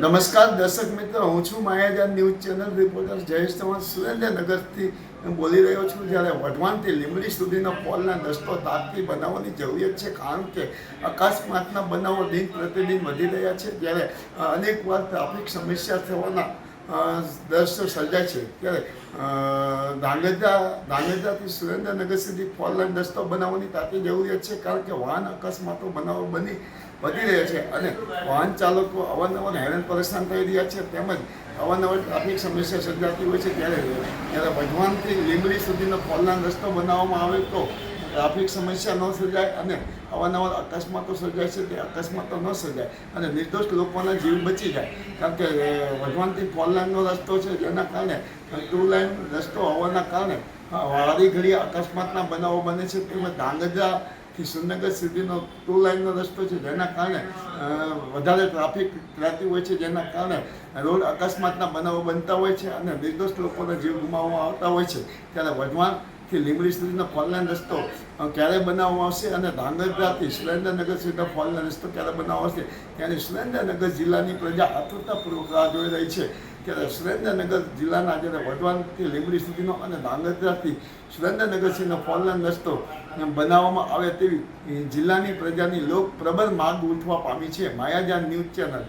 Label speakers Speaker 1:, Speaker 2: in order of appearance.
Speaker 1: નમસ્કાર દર્શક મિત્રો, હું છું Mayajan news channel reporter Jayesh Chauhan સુરેન્દ્રનગરથી બોલી રહ્યો છું. જ્યારે વઢવાણથી લીંબડી સુધીનો પોલના રસ્તો તાત્કાલિક બનાવવાની જરૂરિયાત છે, કારણ કે અકસ્માતના બનાવો દિન પ્રતિદિન વધી રહ્યા છે. જ્યારે અનેકવાર ટ્રાફિક સમસ્યા થવાના દ્રશ્યો સર્જાય છે. ત્યારે ધાંગધ્રાથી સુરેન્દ્રનગર સુધી ફોર લાઈન રસ્તો બનાવવાની તાત્કાલિક જરૂરિયાત છે, કારણ કે વાહન અકસ્માતો બનાવો વધી રહ્યા છે અને વાહન ચાલકો અવારનવાર હેરાન પરેશાન થઈ રહ્યા છે. તેમજ અવારનવાર ટ્રાફિક સમસ્યા સર્જાતી હોય છે. ત્યારે વઢવાણથી લીંબડી સુધીનો ફોર લાઈન રસ્તો બનાવવામાં આવે તો ટ્રાફિક સમસ્યા ન સર્જાય અને અવારનવાર અકસ્માતો સર્જાય છે તે અકસ્માતો ન સર્જાય અને નિર્દોષ લોકોના જીવ બચી જાય. કારણ કે વઢવાણથી ફોર લાઈનનો રસ્તો છે, જેના કારણે ટુ લાઈન રસ્તો હોવાના કારણે વારી ઘડી અકસ્માતના બનાવો બને છે. તેમજ ધાંગધ્રાથી સુરેન્દ્રનગર સુધીનો ટુ લાઈનનો રસ્તો છે, જેના કારણે વધારે ટ્રાફિક રહેતી હોય છે, જેના કારણે રોડ અકસ્માતના બનાવો બનતા હોય છે અને નિર્દોષ લોકોના જીવ ગુમાવવામાં આવતા હોય છે. ત્યારે વઢવાણથી લીંબડી સુધીનો ફોર લાઈન રસ્તો ક્યારે બનાવવામાં આવશે અને ધાંગધ્રાથી સુરેન્દ્રનગર સુધીનો ફોર લાઈન રસ્તો ક્યારે બનાવવામાં આવશે, ત્યારે સુરેન્દ્રનગર જિલ્લાની પ્રજા આતુરતાપૂર્વક રાહ જોઈ રહી છે. ત્યારે સુરેન્દ્રનગર જિલ્લાના જ્યારે વઢવાણથી લીંબડી સુધીનો અને ધાંગધ્રાથી સુરેન્દ્રનગર સુધીનો ફોર લાઈન રસ્તો બનાવવામાં આવે તેવી જિલ્લાની પ્રજાની લોક પ્રબળ માંગ ઉઠવા પામી છે. માયાજાન ન્યૂઝ ચેનલ.